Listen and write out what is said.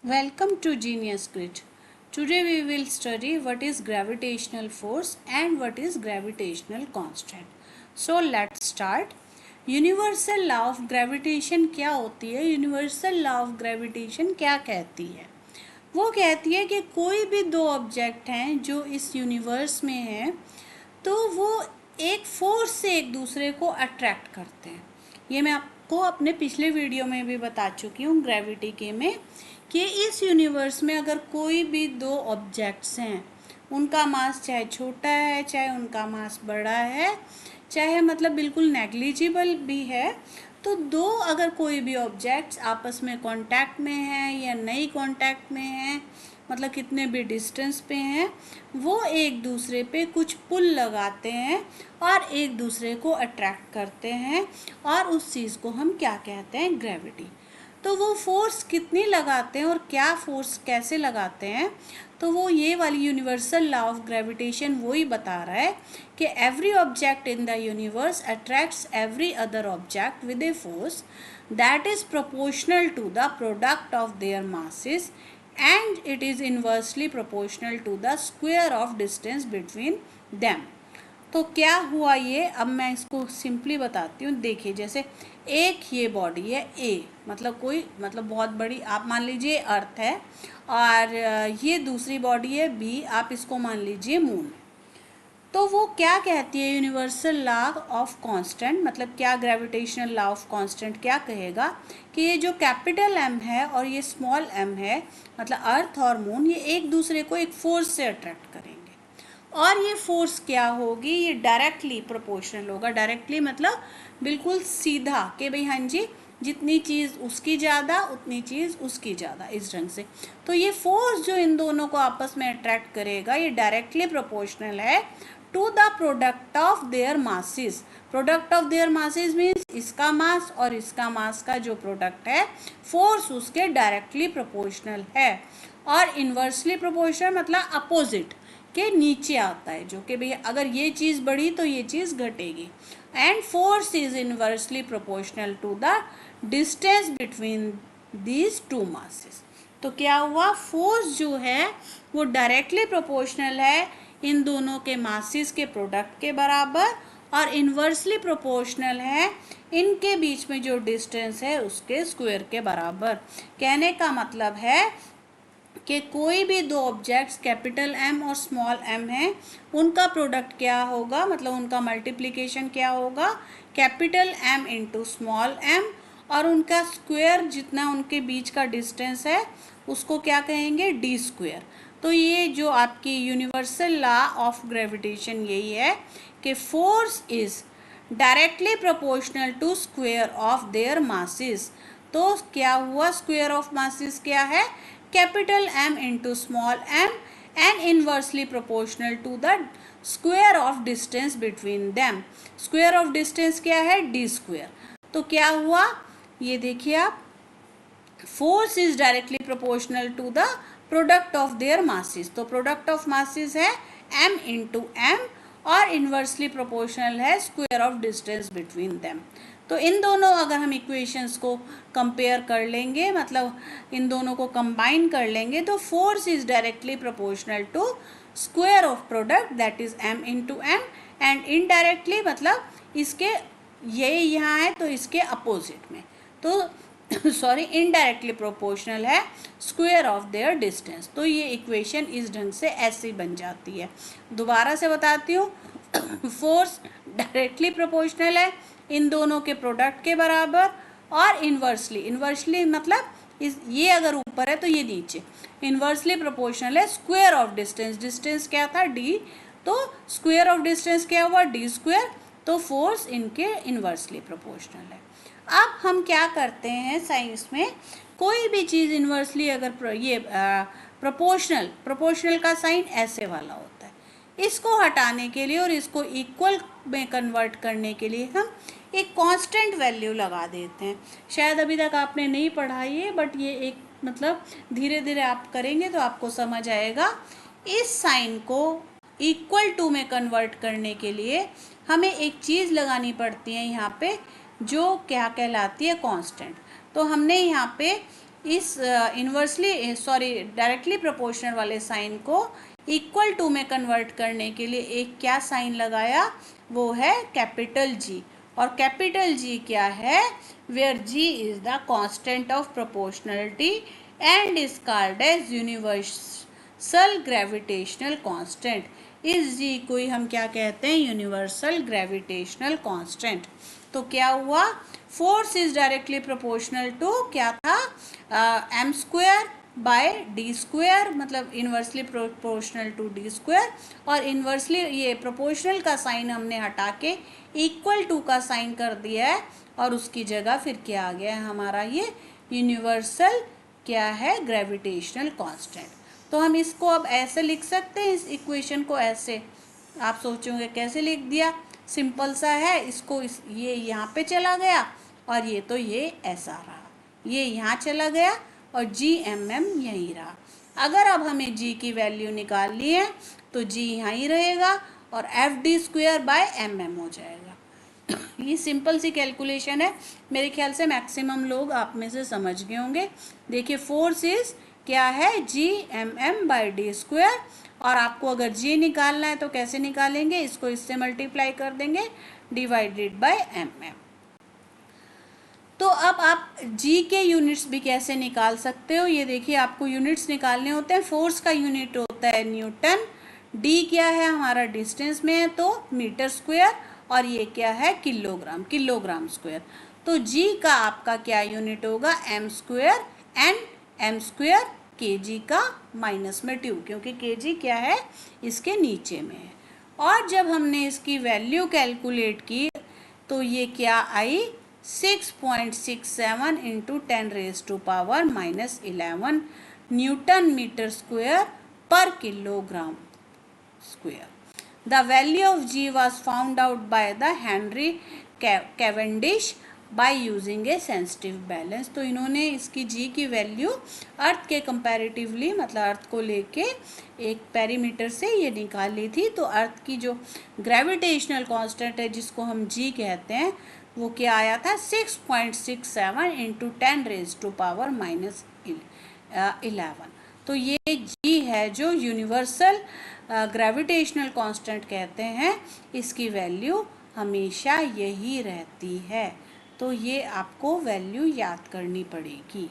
Welcome to Genius Grid. Today we will study what is gravitational force and what is gravitational constant. So let's start. Universal law of gravitation क्या होती है? Universal law of gravitation क्या कहती है? वो कहती है कि कोई भी दो ऑब्जेक्ट हैं जो इस यूनिवर्स में हैं तो वो एक फोर्स से एक दूसरे को अट्रैक्ट करते हैं। ये मैं आपको अपने पिछले वीडियो में भी बता चुकी हूँ ग्रेविटी के में कि इस यूनिवर्स में अगर कोई भी दो ऑब्जेक्ट्स हैं, उनका मास चाहे छोटा है चाहे उनका मास बड़ा है, चाहे मतलब बिल्कुल नेग्लिजिबल भी है, तो दो अगर कोई भी ऑब्जेक्ट्स आपस में कांटेक्ट में हैं या नहीं कांटेक्ट में हैं, मतलब कितने भी डिस्टेंस पे हैं, वो एक दूसरे पे कुछ पुल लगाते हैं और एक दूसरे को अट्रैक्ट करते हैं और उस चीज़ को हम क्या कहते हैं? ग्रेविटी। तो वो फोर्स कितनी लगाते हैं और क्या फोर्स कैसे लगाते हैं, तो वो ये वाली यूनिवर्सल लॉ ऑफ ग्रेविटेशन वो ही बता रहा है कि every object in the universe attracts every other object with a force that is proportional to the product of their masses and it is inversely proportional to the square of distance between them. तो क्या हुआ ये, अब मैं इसको simply बताती हूँ। देखिए, जैसे एक ये बॉडी है ए, मतलब कोई मतलब बहुत बड़ी, आप मान लीजिए अर्थ है, और ये दूसरी बॉडी है बी, आप इसको मान लीजिए मून। तो वो क्या कहती है यूनिवर्सल लॉ ऑफ कांस्टेंट, मतलब क्या ग्रेविटेशनल लॉ ऑफ कांस्टेंट क्या कहेगा कि ये जो कैपिटल एम है और ये स्मॉल एम है, मतलब अर्थ और मून, ये एक दूसरे को एक फोर्स से अट्रैक्ट करेंगे और ये फोर्स क्या होगी, ये डायरेक्टली प्रोपोर्शनल होगा। डायरेक्टली मतलब बिल्कुल सीधा कि भाई हाँ जी, जितनी चीज़ उसकी ज़्यादा उतनी चीज़ उसकी ज़्यादा, इस ढंग से। तो ये फोर्स जो इन दोनों को आपस में अट्रैक्ट करेगा ये डायरेक्टली प्रोपोर्शनल है to the product of their masses. Product of their masses means इसका मास और इसका मास का जो प्रोडक्ट है, फोर्स उसके डायरेक्टली प्रोपोर्शनल है। और इन्वर्सली प्रोपोर्शनल मतलब अपोजिट के नीचे आता है, जो कि भैया अगर ये चीज़ बढ़ी तो ये चीज़ घटेगी। And force is inversely proportional to the distance between these two masses. तो क्या हुआ, फोर्स जो है वो डायरेक्टली प्रोपोर्शनल है इन दोनों के मासेस के प्रोडक्ट के बराबर और इन्वर्सली प्रोपोर्शनल है इनके बीच में जो डिस्टेंस है उसके स्क्वायर के बराबर। कहने का मतलब है कि कोई भी दो ऑब्जेक्ट्स कैपिटल एम और स्मॉल एम हैं, उनका प्रोडक्ट क्या होगा, मतलब उनका मल्टीप्लिकेशन क्या होगा, capital M into small M, और उनका स्क्वायर जितना उनके बीच का डिस्टेंस है उसको क्या कहेंगे, डी स्क्वायर। तो ये जो आपकी यूनिवर्सल लॉ ऑफ ग्रेविटेशन यही है कि force is directly proportional to square of their masses. तो क्या हुआ, स्क्वायर ऑफ मासेस क्या है, capital M into small M and inversely proportional to the square of distance between them. Square of distance क्या है, डी स्क्वायर। तो क्या हुआ, ये देखिए आप, force is directly proportional to the product of their masses. तो प्रोडक्ट ऑफ मासेस है m इंटू एम और इन्वर्सली प्रोपोर्शनल है square of distance between them. तो इन दोनों अगर हम इक्वेशंस को कंपेयर कर लेंगे, मतलब इन दोनों को कंबाइन कर लेंगे, तो force is directly proportional to square of product that is m into M, and indirectly मतलब इसके ये यहाँ है तो इसके अपोजिट में, तो सॉरी इनडायरेक्टली प्रोपोर्शनल है स्क्वायर ऑफ देयर डिस्टेंस। तो ये इक्वेशन इस ढंग से ऐसी बन जाती है। दोबारा से बताती हूँ, फोर्स डायरेक्टली प्रोपोर्शनल है इन दोनों के प्रोडक्ट के बराबर, और इन्वर्सली मतलब इस ये अगर ऊपर है तो ये नीचे, इन्वर्सली प्रोपोर्शनल है स्क्वायर ऑफ डिस्टेंस। डिस्टेंस क्या था, डी, तो स्क्वायर ऑफ डिस्टेंस क्या हुआ, डी स्क्वायर। तो फोर्स इनके इन्वर्सली प्रोपोर्शनल है। अब हम क्या करते हैं साइंस में, कोई भी चीज़ इन्वर्सली अगर ये प्रोपोर्शनल का साइन ऐसे वाला होता है, इसको हटाने के लिए और इसको इक्वल में कन्वर्ट करने के लिए हम एक कांस्टेंट वैल्यू लगा देते हैं। शायद अभी तक आपने नहीं पढ़ा ये, बट ये एक मतलब धीरे धीरे आप करेंगे तो आपको समझ आएगा। इस साइन को इक्वल टू में कन्वर्ट करने के लिए हमें एक चीज़ लगानी पड़ती है यहाँ पे, जो क्या कहलाती है, कांस्टेंट। तो हमने यहाँ पे इस डायरेक्टली प्रोपोर्शनल वाले साइन को इक्वल टू में कन्वर्ट करने के लिए एक क्या साइन लगाया, वो है कैपिटल जी। और कैपिटल जी क्या है, where G is the constant of proportionality and is called as universal gravitational constant. इस जी को ही हम क्या कहते हैं, यूनिवर्सल ग्रेविटेशनल कांस्टेंट। तो क्या हुआ, force is directly proportional to क्या था, M square by D square, मतलब inversely proportional to D square. और इन्वर्सली ये प्रोपोर्शनल का साइन हमने हटा के इक्वल टू का साइन कर दिया है, और उसकी जगह फिर क्या आ गया है हमारा ये यूनिवर्सल क्या है, ग्रेविटेशनल कांस्टेंट। तो हम इसको अब ऐसे लिख सकते हैं, इस इक्वेशन को ऐसे। आप सोचोगे कैसे लिख दिया, सिंपल सा है। इसको ये यहाँ पे चला गया, और ये तो ये ऐसा रहा, ये यहाँ चला गया, और जी एम एम यहीं रहा। अगर अब हमें जी की वैल्यू निकालनी है तो जी यहाँ ही रहेगा, और F D square by M M हो जाएगा। ये सिंपल सी कैलकुलेशन है, मेरे ख्याल से मैक्सिमम लोग आप में से समझ गए होंगे। देखिए फोर्स इज क्या है, G M M by D square. और आपको अगर जी निकालना है तो कैसे निकालेंगे, इसको इससे मल्टीप्लाई कर देंगे, डिवाइडेड बाय एम एम। तो अब आप जी के यूनिट्स भी कैसे निकाल सकते हो, ये देखिए आपको यूनिट्स निकालने होते हैं। फोर्स का यूनिट होता है न्यूटन, डी क्या है हमारा डिस्टेंस में है तो मीटर स्क्वायर, और ये क्या है किलोग्राम, किलोग्राम स्क्वायर। तो जी का आपका क्या यूनिट होगा, M square, and M square के जी का माइनस में 2, क्योंकि के जी क्या है इसके नीचे में है। और जब हमने इसकी वैल्यू कैलकुलेट की तो ये क्या आई, 6.67 इंटू 10⁻⁻11 न्यूटन मीटर स्क्वायर पर kilogram square. The value of G was found out by the Henry Cavendish by using a sensitive balance। तो इन्होंने इसकी G की वैल्यू अर्थ के कंपैरेटिवली, मतलब अर्थ को लेके एक पैरीमीटर से ये निकाल ली थी। तो अर्थ की जो ग्रेविटेशनल कांस्टेंट है जिसको हम G कहते हैं, वो क्या आया था, 6.67 इंटू 10⁻⁻11। तो ये जी है जो यूनिवर्सल ग्रेविटेशनल कांस्टेंट कहते हैं, इसकी वैल्यू हमेशा यही रहती है। तो ये आपको वैल्यू याद करनी पड़ेगी।